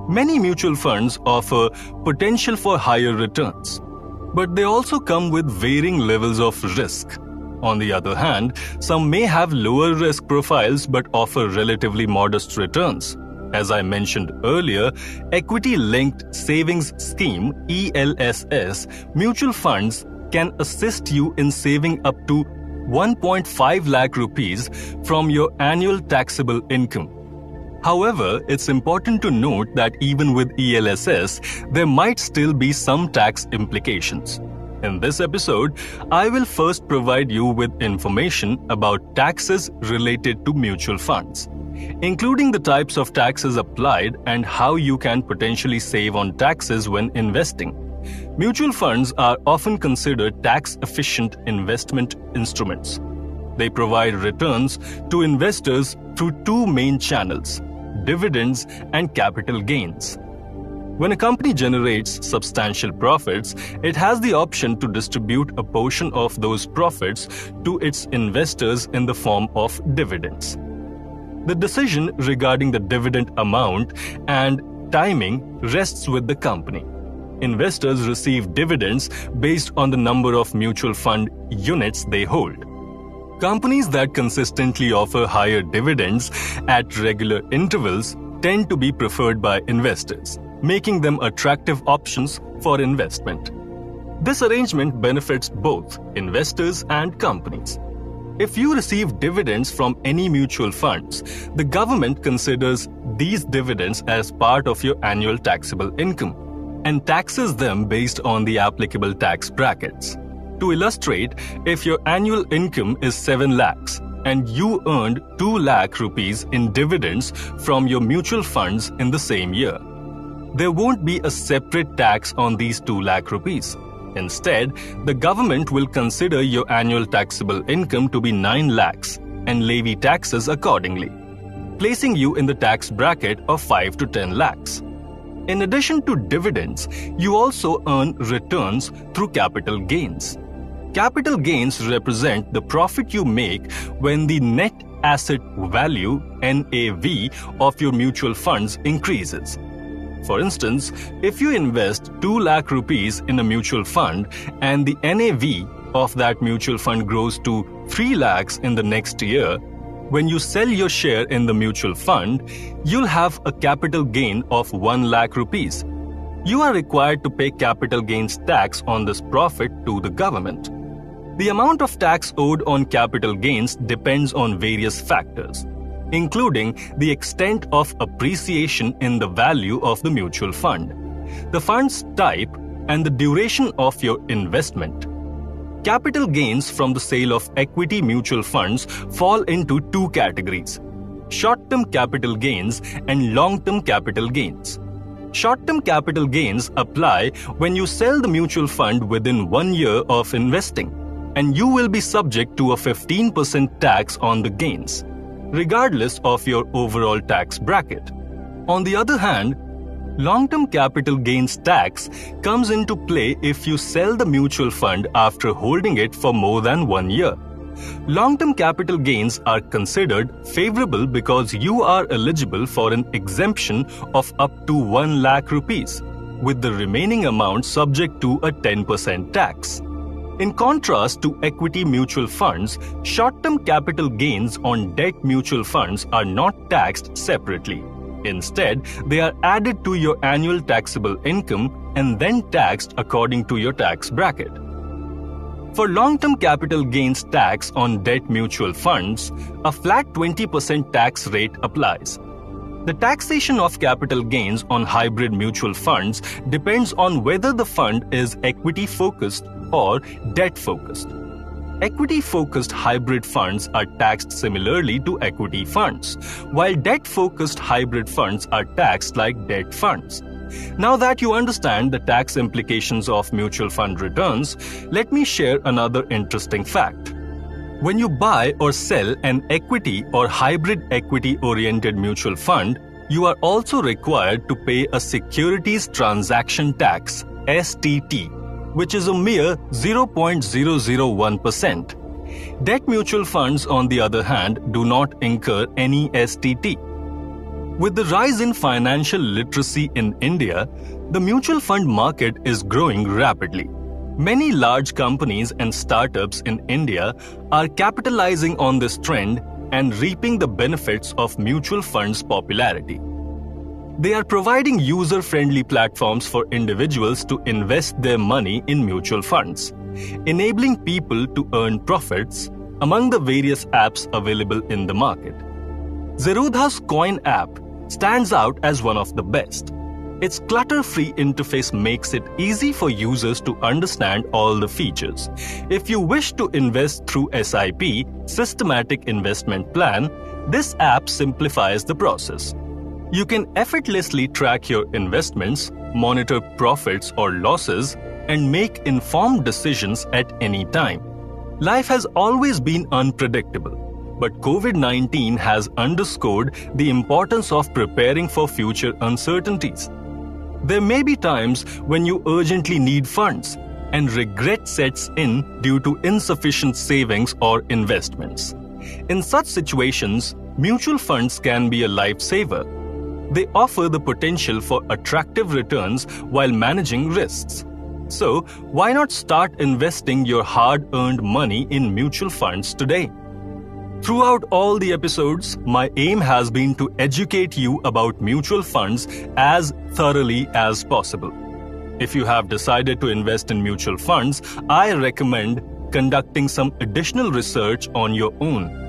Many mutual funds offer potential for higher returns, but they also come with varying levels of risk. On the other hand, some may have lower risk profiles but offer relatively modest returns. As I mentioned earlier, Equity-Linked Savings Scheme (ELSS) mutual funds can assist you in saving up to 1.5 lakh rupees from your annual taxable income. However, it's important to note that even with ELSS, there might still be some tax implications. In this episode, I will first provide you with information about taxes related to mutual funds, including the types of taxes applied and how you can potentially save on taxes when investing. Mutual funds are often considered tax-efficient investment instruments. They provide returns to investors through two main channels: dividends and capital gains. When a company generates substantial profits, it has the option to distribute a portion of those profits to its investors in the form of dividends. The decision regarding the dividend amount and timing rests with the company. Investors receive dividends based on the number of mutual fund units they hold. Companies that consistently offer higher dividends at regular intervals tend to be preferred by investors, making them attractive options for investment. This arrangement benefits both investors and companies. If you receive dividends from any mutual funds, the government considers these dividends as part of your annual taxable income and taxes them based on the applicable tax brackets. To illustrate, if your annual income is 7 lakhs and you earned 2 lakh rupees in dividends from your mutual funds in the same year, there won't be a separate tax on these 2 lakh rupees. Instead, the government will consider your annual taxable income to be 9 lakhs and levy taxes accordingly, placing you in the tax bracket of 5 to 10 lakhs. In addition to dividends, you also earn returns through capital gains. Capital gains represent the profit you make when the net asset value (NAV) of your mutual funds increases. For instance, if you invest 2 lakh rupees in a mutual fund and the NAV of that mutual fund grows to 3 lakhs in the next year, when you sell your share in the mutual fund, you'll have a capital gain of 1 lakh rupees. You are required to pay capital gains tax on this profit to the government. The amount of tax owed on capital gains depends on various factors, including the extent of appreciation in the value of the mutual fund, the fund's type, and the duration of your investment. Capital gains from the sale of equity mutual funds fall into two categories: short-term capital gains and long-term capital gains. Short-term capital gains apply when you sell the mutual fund within 1 year of investing, and you will be subject to a 15% tax on the gains, regardless of your overall tax bracket. On the other hand, long-term capital gains tax comes into play if you sell the mutual fund after holding it for more than 1 year. Long-term capital gains are considered favorable because you are eligible for an exemption of up to 1 lakh rupees, with the remaining amount subject to a 10% tax. In contrast to equity mutual funds, short-term capital gains on debt mutual funds are not taxed separately. Instead, they are added to your annual taxable income and then taxed according to your tax bracket. For long-term capital gains tax on debt mutual funds, a flat 20% tax rate applies. The taxation of capital gains on hybrid mutual funds depends on whether the fund is equity-focused or debt-focused. Equity-focused hybrid funds are taxed similarly to equity funds, while debt-focused hybrid funds are taxed like debt funds. Now that you understand the tax implications of mutual fund returns, let me share another interesting fact. When you buy or sell an equity or hybrid equity-oriented mutual fund, you are also required to pay a securities transaction tax, STT, which is a mere 0.001%. Debt mutual funds, on the other hand, do not incur any STT. With the rise in financial literacy in India, the mutual fund market is growing rapidly. Many large companies and startups in India are capitalizing on this trend and reaping the benefits of mutual funds' popularity. They are providing user-friendly platforms for individuals to invest their money in mutual funds, enabling people to earn profits among the various apps available in the market. Zerodha's Coin app stands out as one of the best. Its clutter-free interface makes it easy for users to understand all the features. If you wish to invest through SIP, Systematic Investment Plan, this app simplifies the process. You can effortlessly track your investments, monitor profits or losses, and make informed decisions at any time. Life has always been unpredictable, but COVID-19 has underscored the importance of preparing for future uncertainties. There may be times when you urgently need funds, and regret sets in due to insufficient savings or investments. In such situations, mutual funds can be a lifesaver. They offer the potential for attractive returns while managing risks. So, why not start investing your hard-earned money in mutual funds today? Throughout all the episodes, my aim has been to educate you about mutual funds as thoroughly as possible. If you have decided to invest in mutual funds, I recommend conducting some additional research on your own.